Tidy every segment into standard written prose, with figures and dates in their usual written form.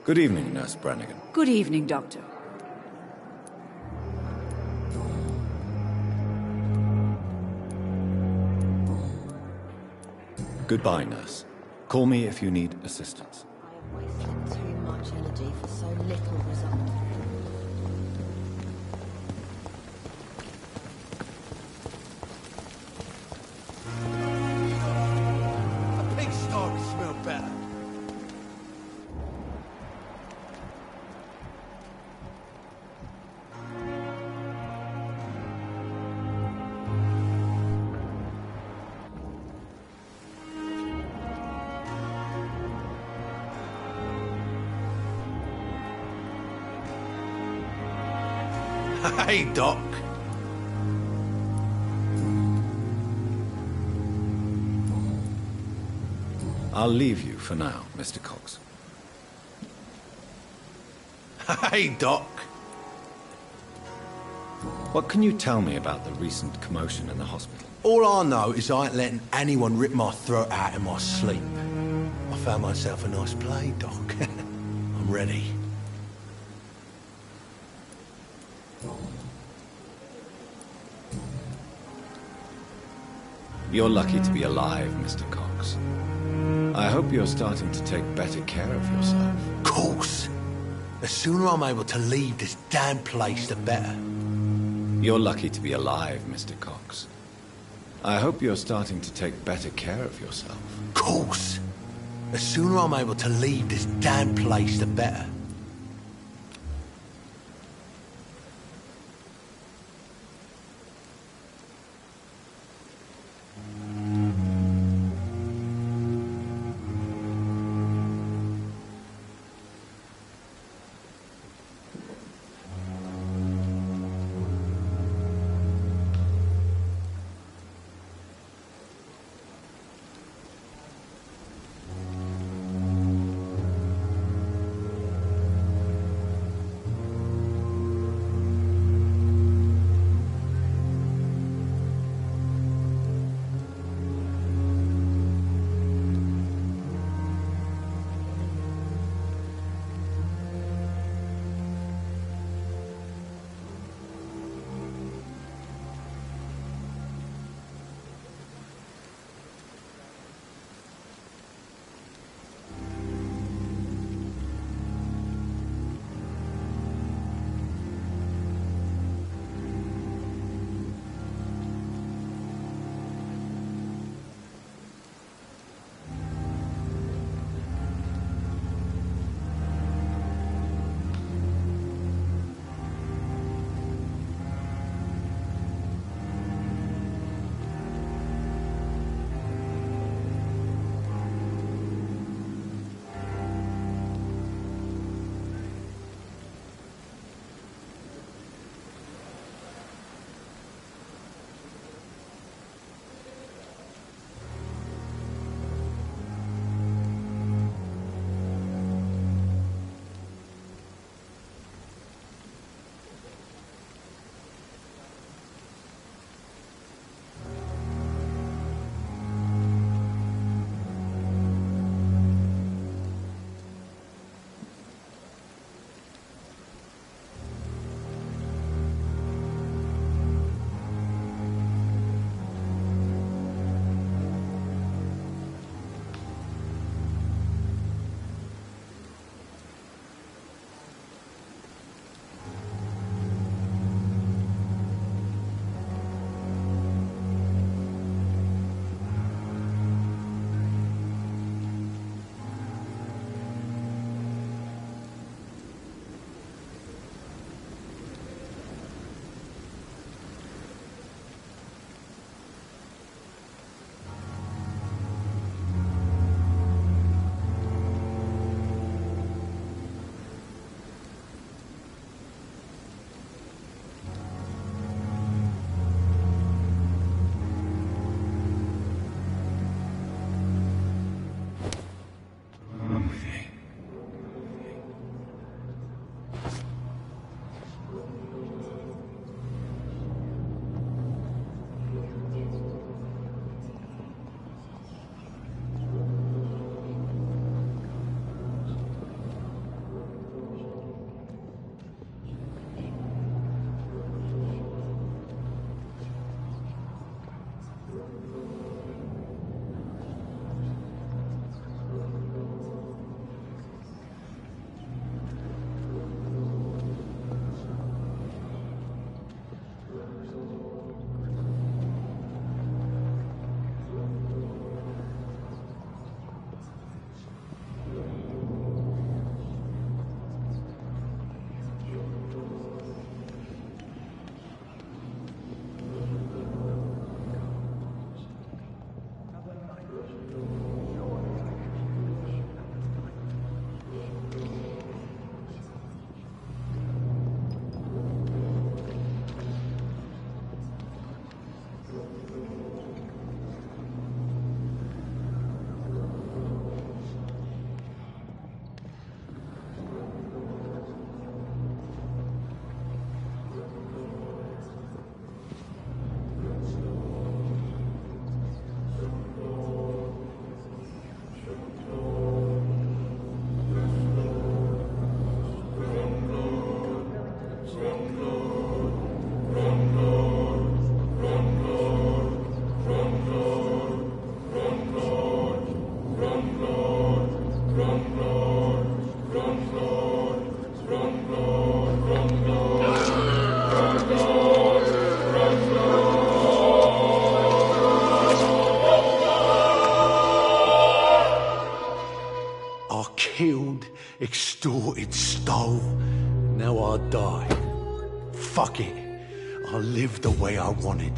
Good evening, Nurse Brannigan. Good evening, Doctor. Goodbye, Nurse. Call me if you need assistance. I have wasted too much energy for so little result. A pig starting to smell better. Hey, Doc. I'll leave you for now, Mr. Cox. Hey, Doc. What can you tell me about the recent commotion in the hospital? All I know is I ain't letting anyone rip my throat out in my sleep. I found myself a nice play, Doc. I'm ready. You're lucky to be alive, Mr. Cox. I hope you're starting to take better care of yourself. Of course. The sooner I'm able to leave this damn place, the better. You're lucky to be alive, Mr. Cox. I hope you're starting to take better care of yourself. Of course. The sooner I'm able to leave this damn place, the better. killed, extorted, stole. Now I die. Fuck it. I'll live the way I wanted.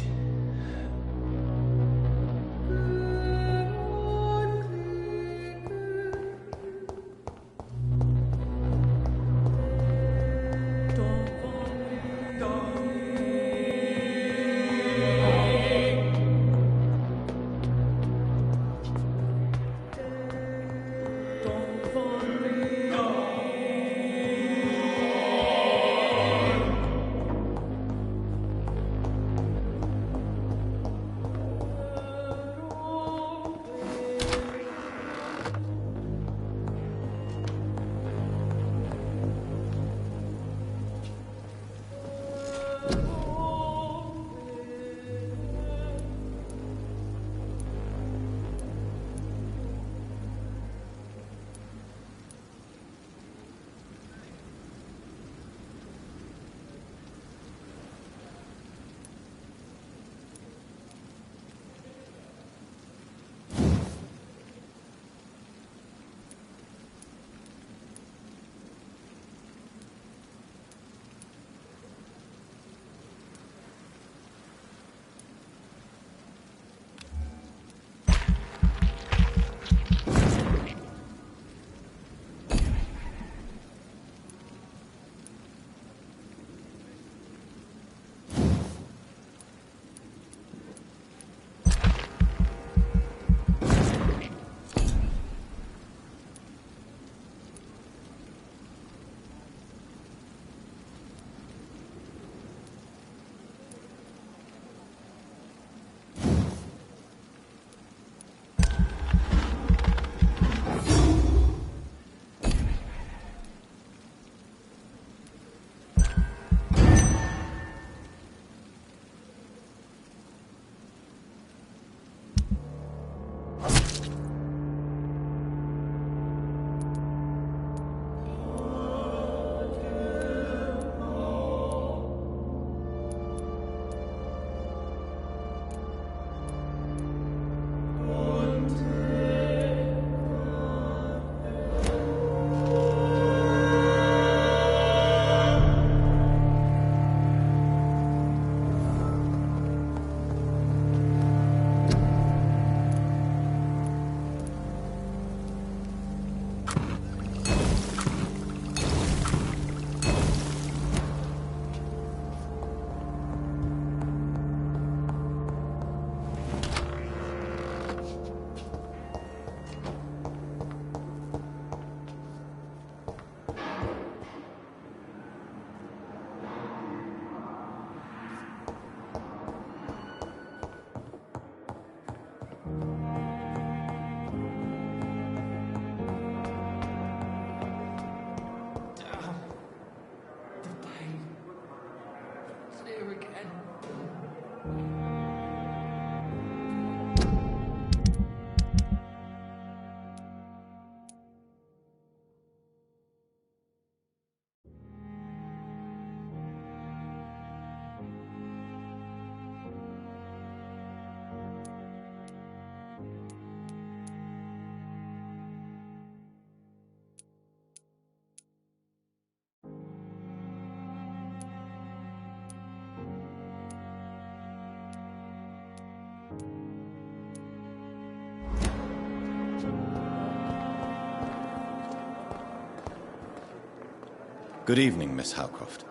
Good evening, Miss Howcroft.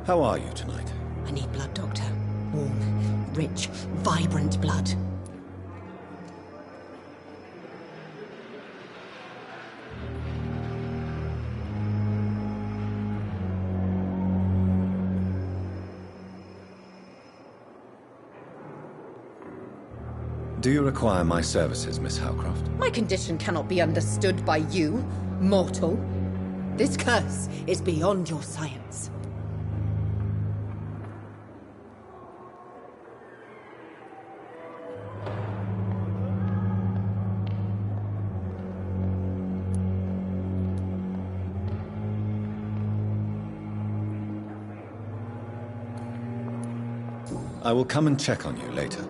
How are you tonight? I need blood, Doctor. Warm, rich, vibrant blood. Do you require my services, Miss Howcroft? My condition cannot be understood by you, mortal. This curse is beyond your science. I will come and check on you later.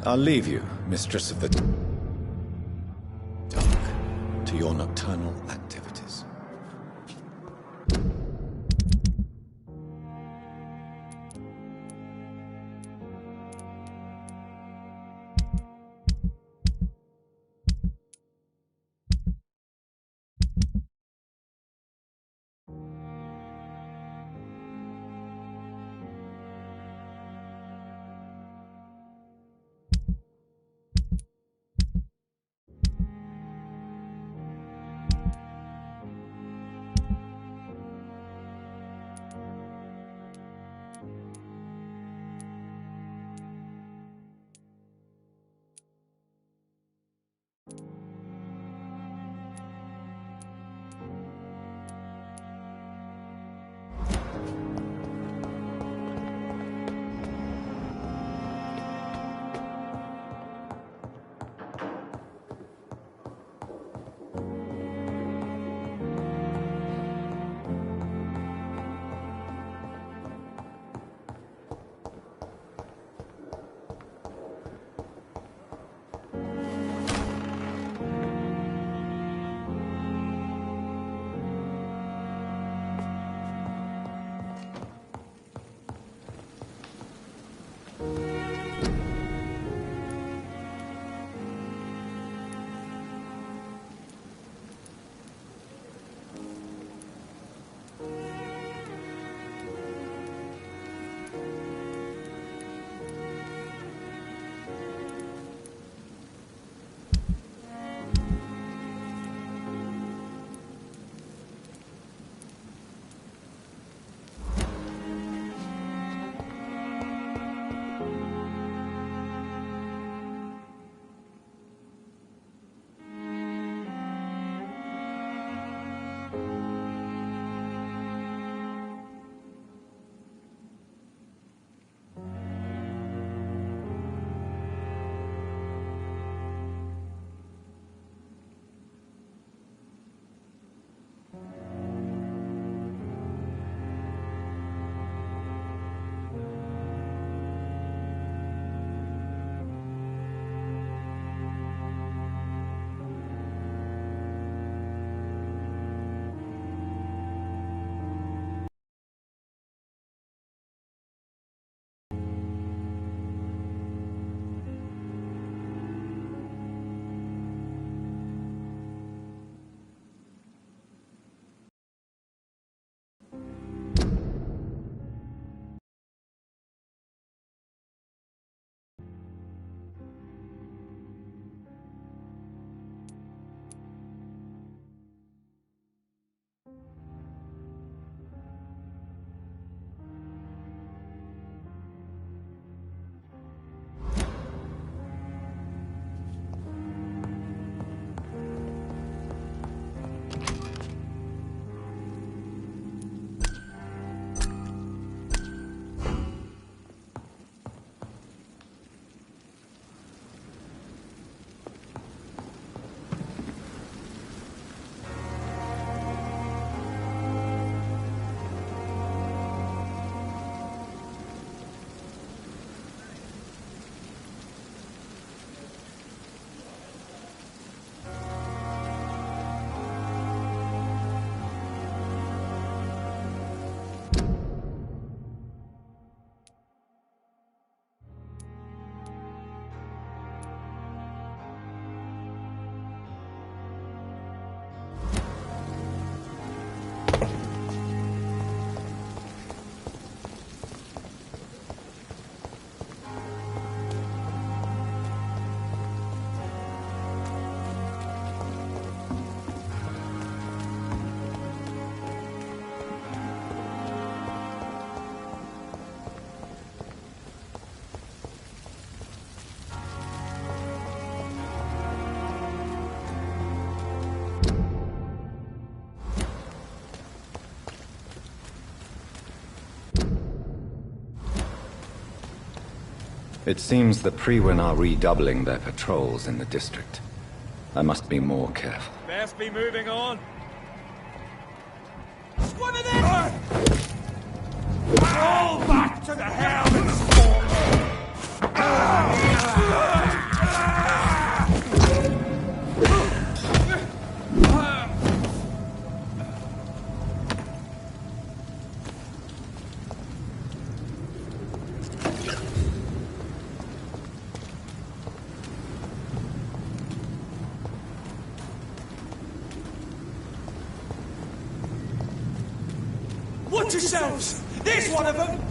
I'll leave you, Mistress of the Dark. your nocturnal activities. It seems the Priwen are redoubling their patrols in the district. I must be more careful. Best be moving on. One of them! All back to the hell and spawn! Watch yourselves! There's one of them!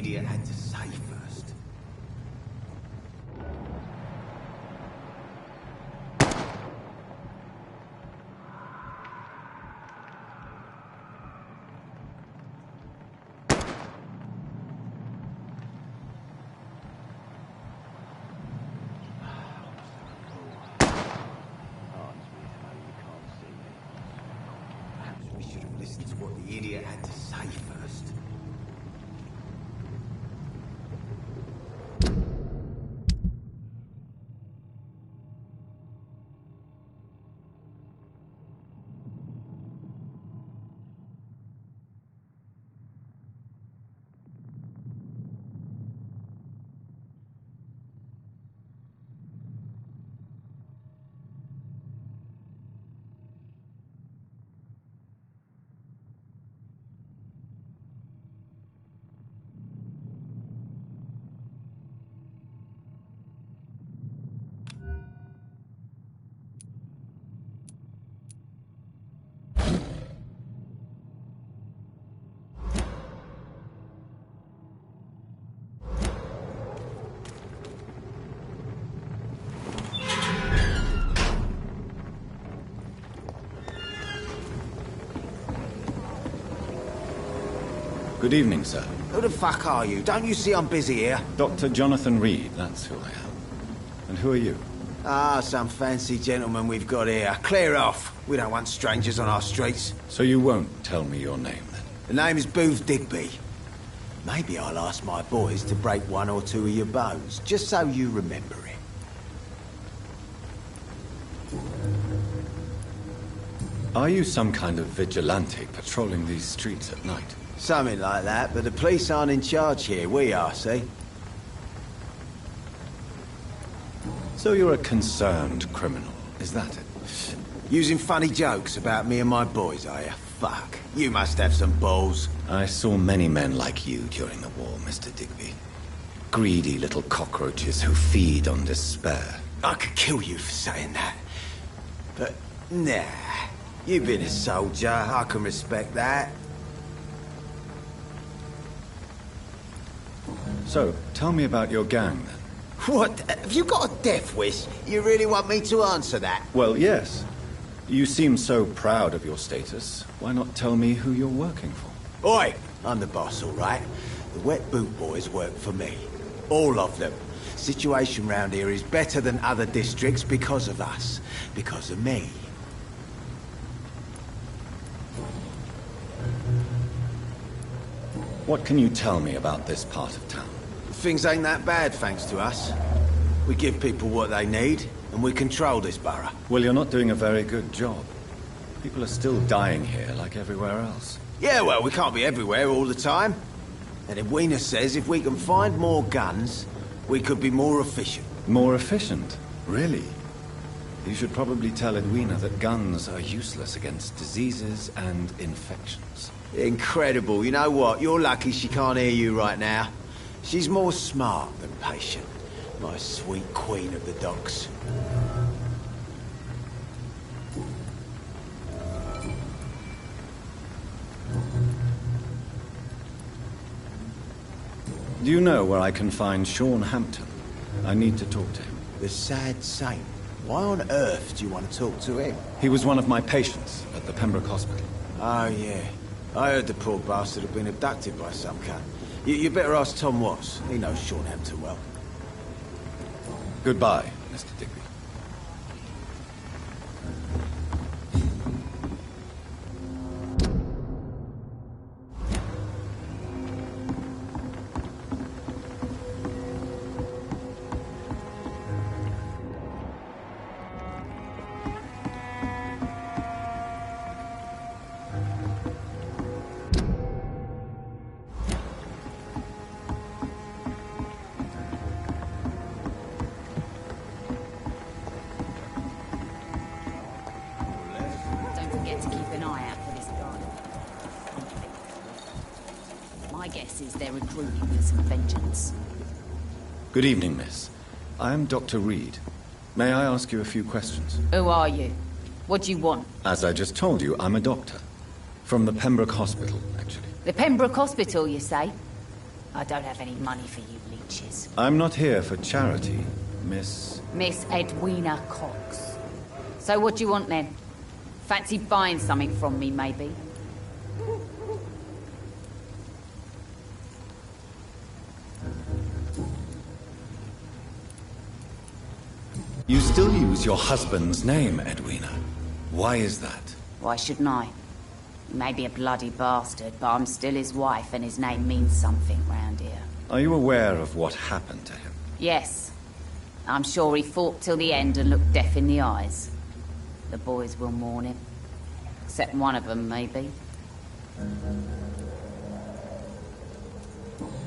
idiot had to say first. We should have listened to what the idiot had to say first. Good evening, sir. Who the fuck are you? Don't you see I'm busy here? Dr. Jonathan Reed, that's who I am. And who are you? Ah, some fancy gentleman we've got here. Clear off. We don't want strangers on our streets. So you won't tell me your name, then? The name is Booth Digby. Maybe I'll ask my boys to break one or two of your bones, just so you remember it. Are you some kind of vigilante patrolling these streets at night? Something like that, but the police aren't in charge here. We are, see? So you're a concerned criminal, is that it? Using funny jokes about me and my boys, are you? Fuck. You must have some balls. I saw many men like you during the war, Mr. Digby. Greedy little cockroaches who feed on despair. I could kill you for saying that. But, nah. You've been a soldier. I can respect that. So, tell me about your gang, then. What? Have you got a death wish? You really want me to answer that? Well, yes. You seem so proud of your status. Why not tell me who you're working for? Oi! I'm the boss, all right? The Wet Boot Boys work for me. All of them. Situation round here is better than other districts because of us. Because of me. What can you tell me about this part of town? Things ain't that bad, thanks to us. We give people what they need, and we control this borough. Well, you're not doing a very good job. People are still dying here like everywhere else. Yeah, well, we can't be everywhere all the time. And Edwina says if we can find more guns, we could be more efficient. More efficient? Really? You should probably tell Edwina that guns are useless against diseases and infections. Incredible. You know what? You're lucky she can't hear you right now. She's more smart than patient. My sweet queen of the docks. Do you know where I can find Sean Hampton? I need to talk to him. The sad saint. Why on earth do you want to talk to him? He was one of my patients at the Pembroke Hospital. Oh, yeah. I heard the poor bastard had been abducted by some cunt. You better ask Tom Watts. He knows Sean Hampton well. Goodbye, Mr. Digby. They're recruiting for some vengeance. Good evening, miss. I am Dr. Reed. May I ask you a few questions? Who are you? What do you want? As I just told you, I'm a doctor. From the Pembroke Hospital, actually. The Pembroke Hospital, you say? I don't have any money for you leeches. I'm not here for charity, Miss... Miss Edwina Cox. So what do you want then? Fancy buying something from me, maybe? You still use your husband's name, Edwina. Why is that? Why shouldn't I? He may be a bloody bastard, but I'm still his wife and his name means something round here. Are you aware of what happened to him? Yes. I'm sure he fought till the end and looked death in the eyes. The boys will mourn him. Except one of them, maybe.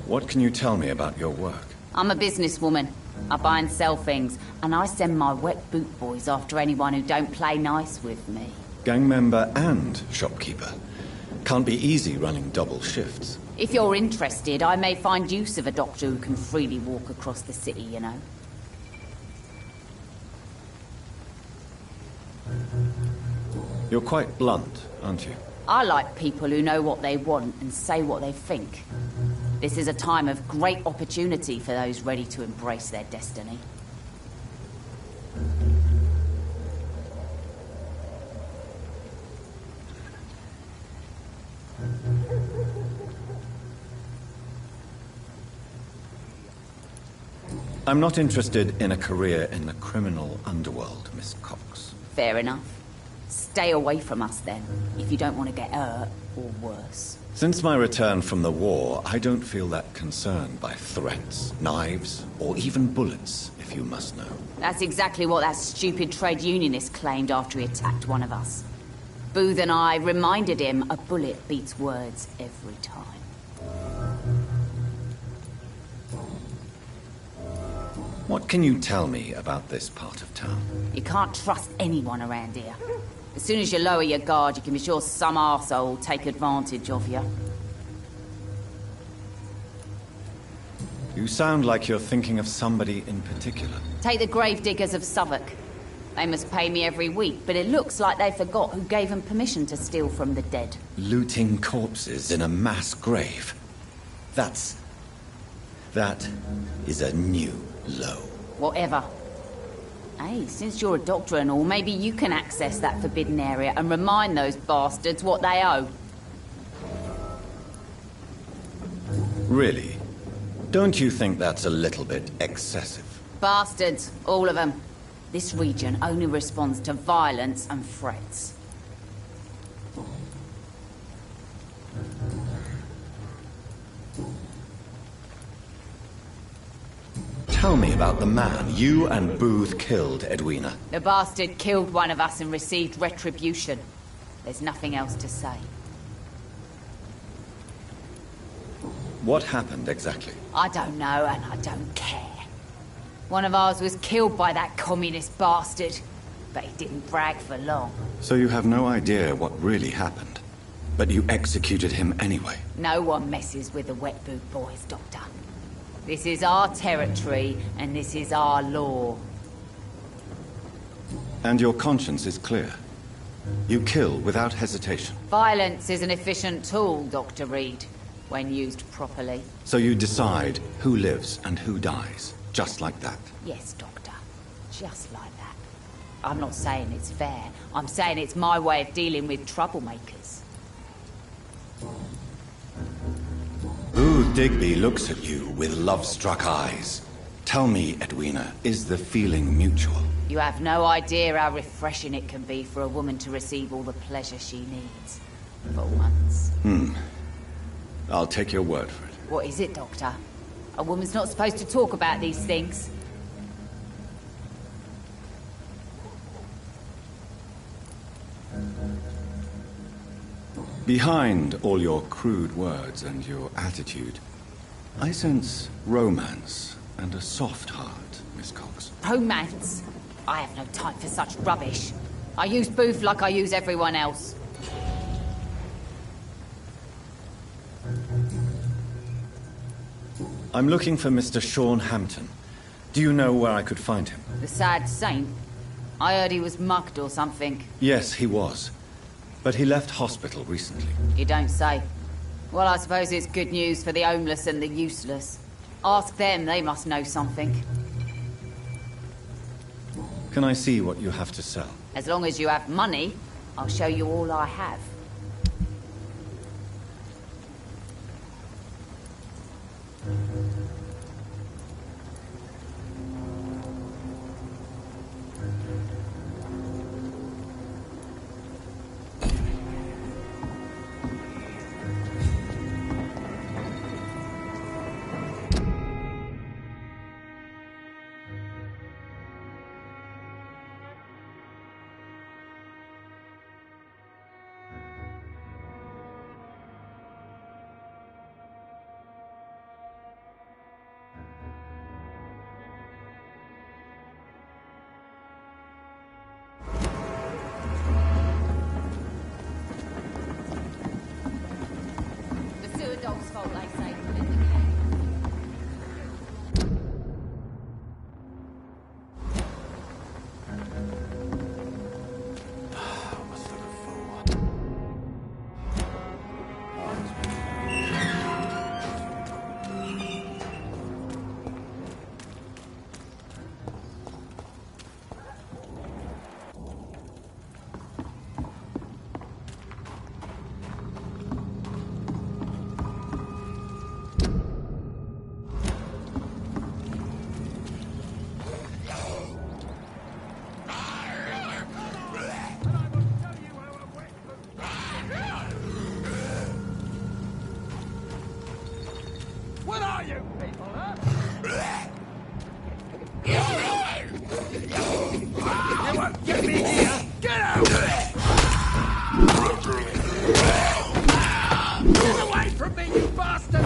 What can you tell me about your work? I'm a businesswoman. I buy and sell things, and I send my wet boot boys after anyone who don't play nice with me. Gang member and shopkeeper. Can't be easy running double shifts. If you're interested, I may find use of a doctor who can freely walk across the city, you know. You're quite blunt, aren't you? I like people who know what they want and say what they think. This is a time of great opportunity for those ready to embrace their destiny. I'm not interested in a career in the criminal underworld, Miss Cox. Fair enough. Stay away from us then, if you don't want to get hurt, or worse. Since my return from the war, I don't feel that concerned by threats, knives, or even bullets, if you must know. That's exactly what that stupid trade unionist claimed after he attacked one of us. Booth and I reminded him a bullet beats words every time. What can you tell me about this part of town? You can't trust anyone around here. As soon as you lower your guard, you can be sure some arsehole will take advantage of you. You sound like you're thinking of somebody in particular. Take the gravediggers of Southwark. They must pay me every week, but it looks like they forgot who gave them permission to steal from the dead. Looting corpses in a mass grave. That is a new low. Whatever. Hey, since you're a doctor and all, maybe you can access that forbidden area and remind those bastards what they owe. Really? Don't you think that's a little bit excessive? Bastards, all of them. This region only responds to violence and threats. Tell me about the man you and Booth killed, Edwina. The bastard killed one of us and received retribution. There's nothing else to say. What happened exactly? I don't know, and I don't care. One of ours was killed by that communist bastard, but he didn't brag for long. So you have no idea what really happened, but you executed him anyway. No one messes with the Wet Boot Boys, Doctor. This is our territory, and this is our law. And your conscience is clear. You kill without hesitation. Violence is an efficient tool, Dr. Reed, when used properly. So you decide who lives and who dies, just like that. Yes, Doctor. Just like that. I'm not saying it's fair. I'm saying it's my way of dealing with troublemakers. Booth Digby looks at you with love-struck eyes. Tell me, Edwina, is the feeling mutual? You have no idea how refreshing it can be for a woman to receive all the pleasure she needs. For once. I'll take your word for it. What is it, Doctor? A woman's not supposed to talk about these things. Behind all your crude words and your attitude, I sense romance and a soft heart, Miss Cox. Romance? I have no time for such rubbish. I use Booth like I use everyone else. I'm looking for Mr. Sean Hampton. Do you know where I could find him? The sad saint? I heard he was mugged or something. Yes, he was. But he left hospital recently. You don't say. Well, I suppose it's good news for the homeless and the useless. Ask them, they must know something. Can I see what you have to sell? As long as you have money, I'll show you all I have. Dog's fault, they say. What are you people, huh? You won't get me here! Get out! Get away from me, you bastard!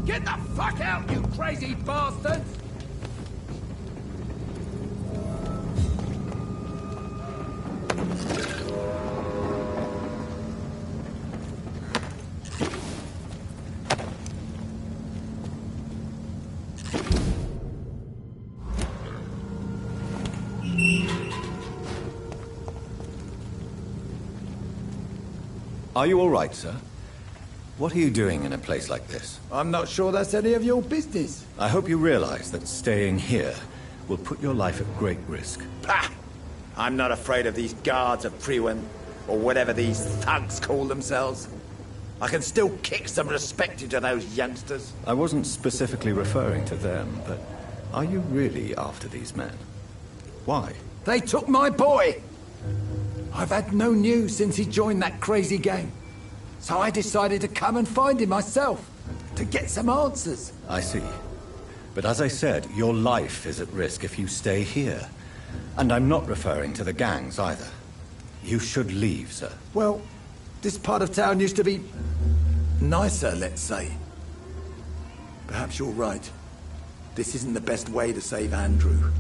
Get the fuck out, you crazy bastards! Are you all right, sir? What are you doing in a place like this? I'm not sure that's any of your business. I hope you realize that staying here will put your life at great risk. Pah! I'm not afraid of these guards of Priwen, or whatever these thugs call themselves. I can still kick some respect into those youngsters. I wasn't specifically referring to them, but are you really after these men? Why? They took my boy! I've had no news since he joined that crazy gang. So I decided to come and find him myself, to get some answers. I see. But as I said, your life is at risk if you stay here. And I'm not referring to the gangs either. You should leave, sir. Well, this part of town used to be nicer, let's say. Perhaps you're right. This isn't the best way to save Andrew.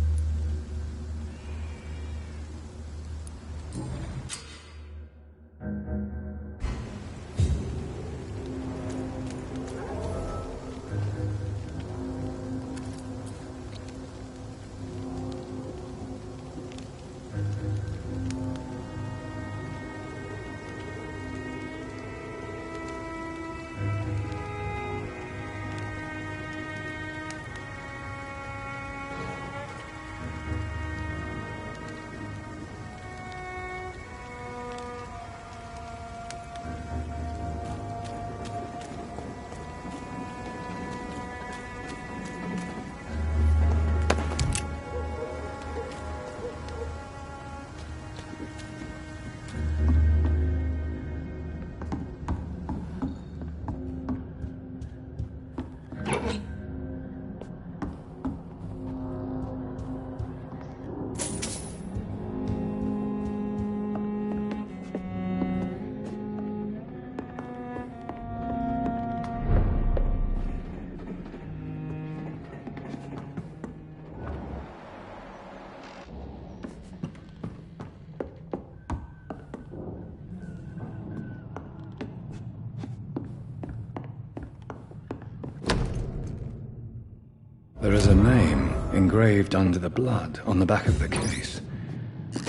There is a name engraved under the blood on the back of the case.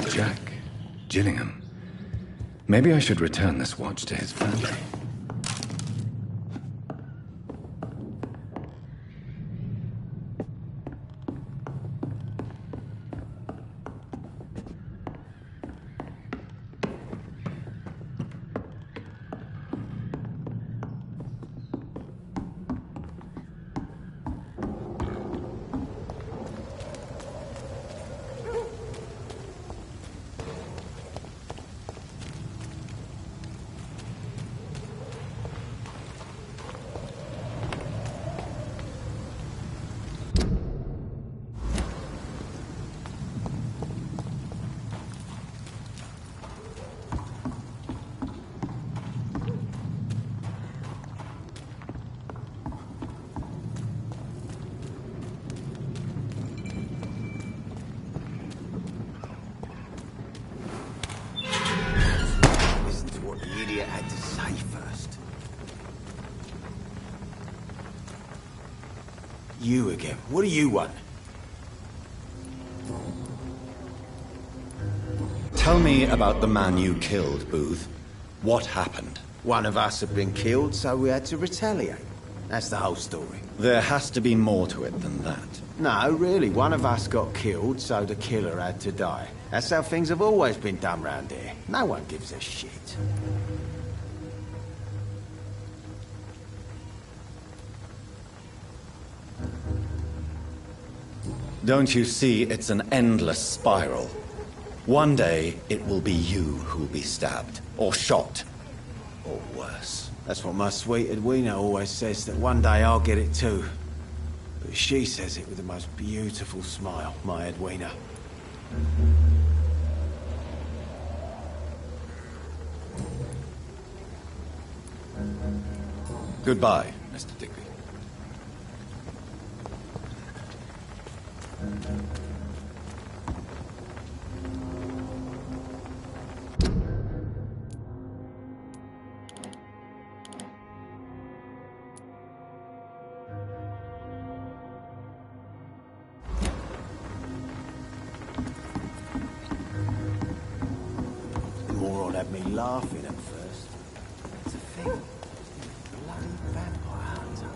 Jack Gillingham. Maybe I should return this watch to his family. Listen to what the idiot had to say first. You again. What do you want? Tell me about the man you killed, Booth. What happened? One of us had been killed, so we had to retaliate. That's the whole story. There has to be more to it than that. No, really. One of us got killed, so the killer had to die. That's how things have always been done round here. No one gives a shit. Don't you see it's an endless spiral? One day, it will be you who will be stabbed, or shot, or worse. That's what my sweet Edwina always says, that one day I'll get it too. But she says it with the most beautiful smile, my Edwina. Goodbye, Mr. Digby. The moron had me laughing at first. It's a thing. He's a bloody vampire hunter.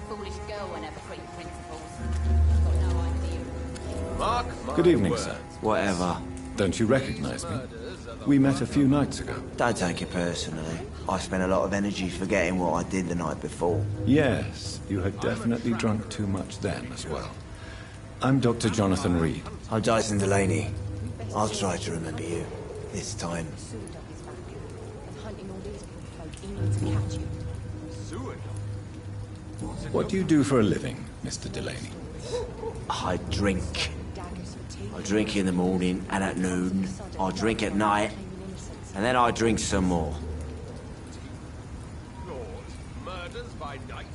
Foolish girl won't have three principles. She's got no idea. Mark my Good evening, words. sir. Whatever. Don't you recognize me? We met a few nights ago. Don't take it personally. I spent a lot of energy forgetting what I did the night before. Yes, you had definitely drunk too much then as well. I'm Dr. Jonathan Reed. I'm Dyson Delaney. I'll try to remember you. This time. What do you do for a living, Mr. Delaney? I drink. I drink in the morning and at noon. I drink at night. And then I drink some more. Yours, murders by night.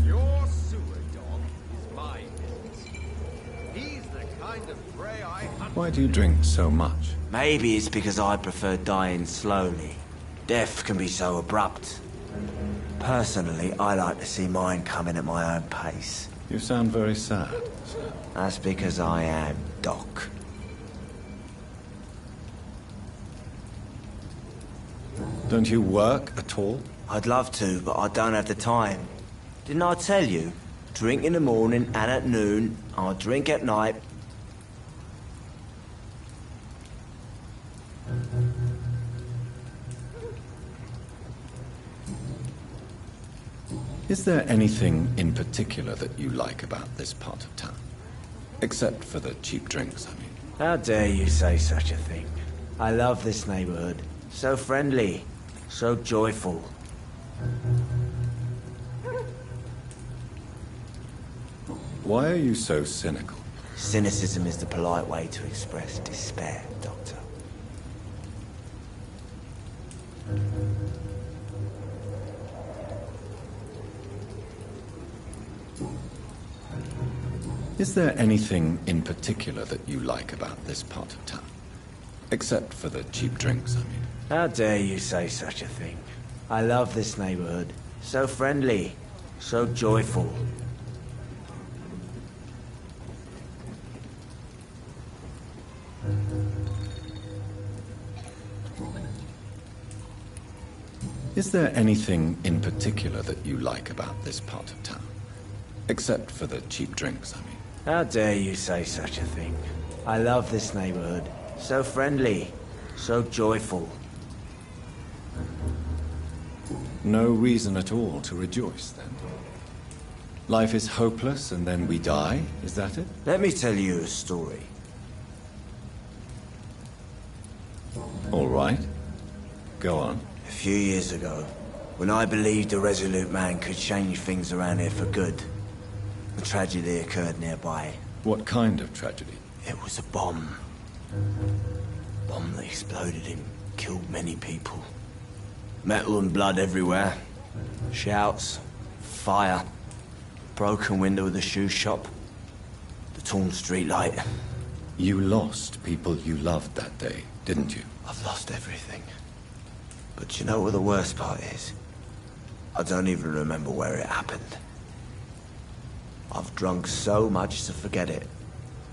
Your sewer dog is my business. He's the kind of prey I hunt. Why do you drink so much? Maybe it's because I prefer dying slowly. Death can be so abrupt. Personally, I like to see mine coming at my own pace. You sound very sad, sir. That's because I am Doc. Don't you work at all? I'd love to, but I don't have the time. Didn't I tell you? Drink in the morning and at noon. I'll drink at night. Is there anything in particular that you like about this part of town? Except for the cheap drinks, I mean. How dare you say such a thing? I love this neighborhood. So friendly. So joyful. Why are you so cynical? Cynicism is the polite way to express despair, Doctor. Is there anything in particular that you like about this part of town? Except for the cheap drinks, I mean. How dare you say such a thing? I love this neighborhood. So friendly, so joyful. Is there anything in particular that you like about this part of town? Except for the cheap drinks, I mean. How dare you say such a thing? I love this neighborhood. So friendly, so joyful. No reason at all to rejoice, then? Life is hopeless and then we die, is that it? Let me tell you a story. All right. Go on. A few years ago, when I believed a resolute man could change things around here for good, a tragedy occurred nearby. What kind of tragedy? It was a bomb. Bomb that exploded and killed many people. Metal and blood everywhere. Shouts, fire, broken window of the shoe shop, the torn streetlight. You lost people you loved that day, didn't you? I've lost everything. But you know what the worst part is? I don't even remember where it happened. I've drunk so much to forget it,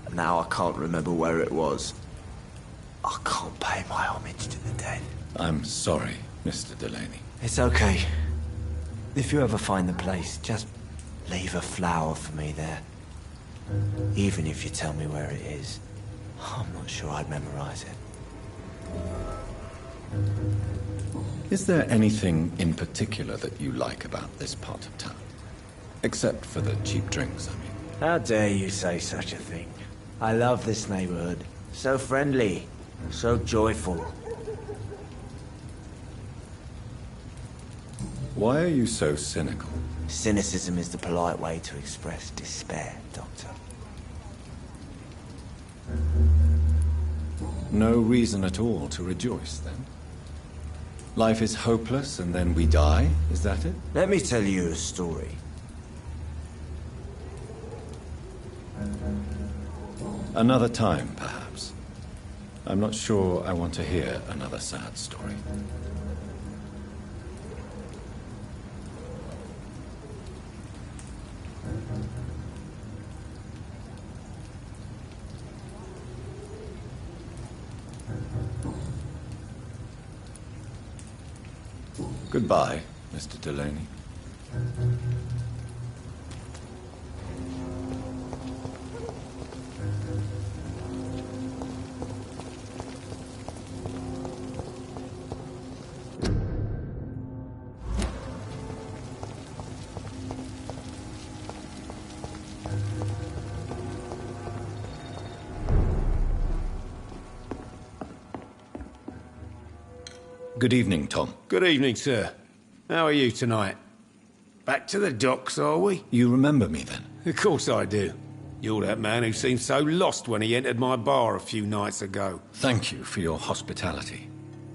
and now I can't remember where it was. I can't pay my homage to the dead. I'm sorry, Mr. Delaney. It's okay. If you ever find the place, just leave a flower for me there. Even if you tell me where it is, I'm not sure I'd memorize it. Is there anything in particular that you like about this part of town? Except for the cheap drinks, I mean. How dare you say such a thing? I love this neighborhood. So friendly, so joyful. Why are you so cynical? Cynicism is the polite way to express despair, Doctor. No reason at all to rejoice, then? Life is hopeless and then we die, is that it? Let me tell you a story. Another time, perhaps. I'm not sure I want to hear another sad story. Goodbye, Mr. Delaney. Good evening, Tom. Good evening, sir. How are you tonight? Back to the docks, are we? You remember me, then? Of course I do. You're that man who seemed so lost when he entered my bar a few nights ago. Thank you for your hospitality.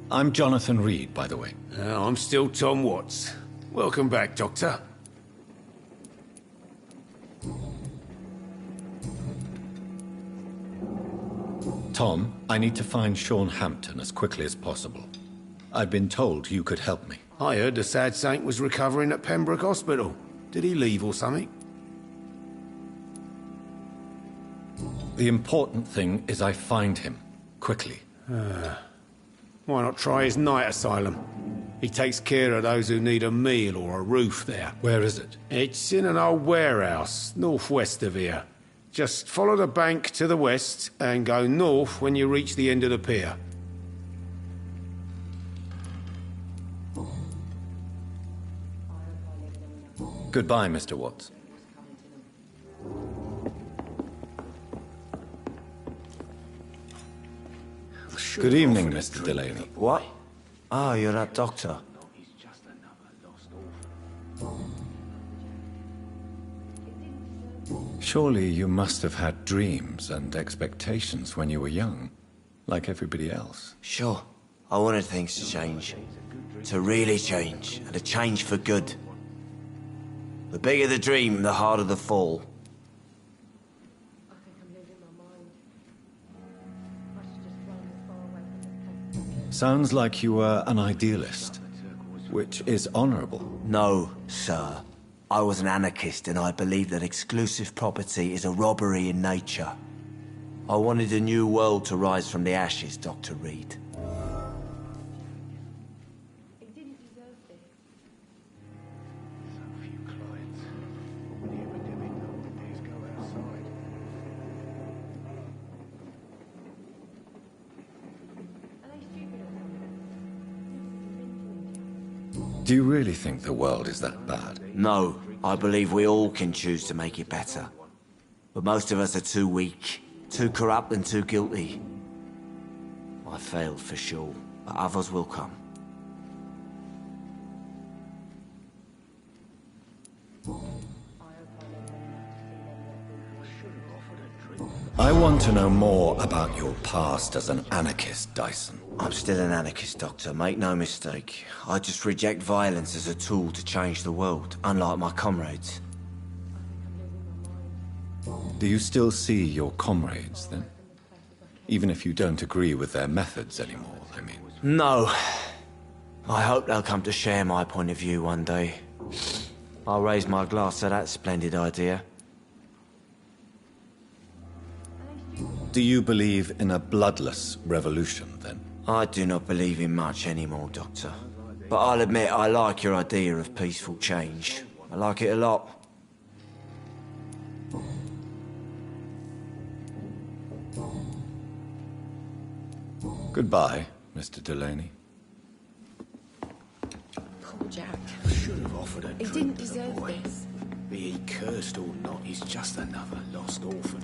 I'm Jonathan Reed, by the way. I'm still Tom Watts. Welcome back, Doctor. Tom, I need to find Sean Hampton as quickly as possible. I've been told you could help me. I heard the sad saint was recovering at Pembroke Hospital. Did he leave or something? The important thing is I find him, quickly. Why not try his night asylum? He takes care of those who need a meal or a roof there. Where is it? It's in an old warehouse, northwest of here. Just follow the bank to the west and go north when you reach the end of the pier. Goodbye, Mr. Watts. Good evening, Mr. Delaney. What? Oh, you're that doctor. Surely you must have had dreams and expectations when you were young, like everybody else. Sure. I wanted things to change. To really change, and to change for good. The bigger the dream, the harder the fall. Sounds like you were an idealist, which is honorable. No, sir. I was an anarchist and I believed that exclusive property is a robbery in nature. I wanted a new world to rise from the ashes, Dr. Reed. Do you really think the world is that bad? No, I believe we all can choose to make it better. But most of us are too weak, too corrupt and too guilty. I failed for sure, but others will come. I want to know more about your past as an anarchist, Dyson. I'm still an anarchist, Doctor, make no mistake. I just reject violence as a tool to change the world, unlike my comrades. Do you still see your comrades, then? Even if you don't agree with their methods anymore, I mean. No. I hope they'll come to share my point of view one day. I'll raise my glass to that splendid idea. Do you believe in a bloodless revolution, then? I do not believe in much anymore, Doctor. But I'll admit I like your idea of peaceful change. I like it a lot. Goodbye, Mr. Delaney. Poor Jack. Should have offered a He drink didn't to the deserve boy. this. Be he cursed or not, he's just another lost orphan.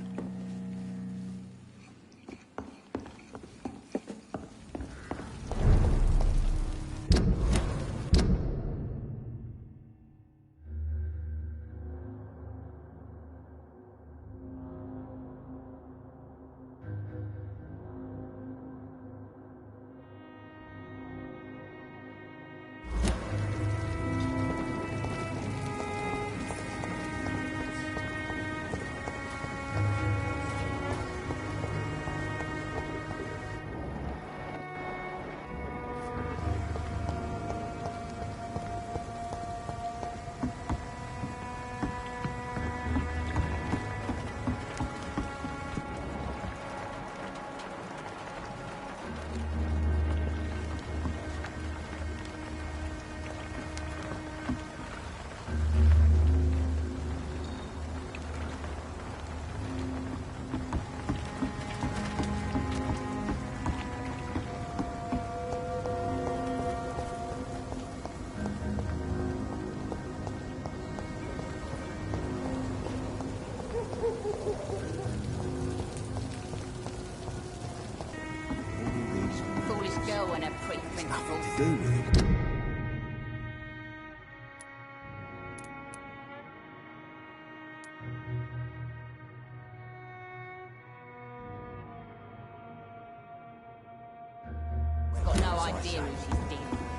Foolish girl and her preprint. Nothing to do with it. Got no idea who she's dealing with.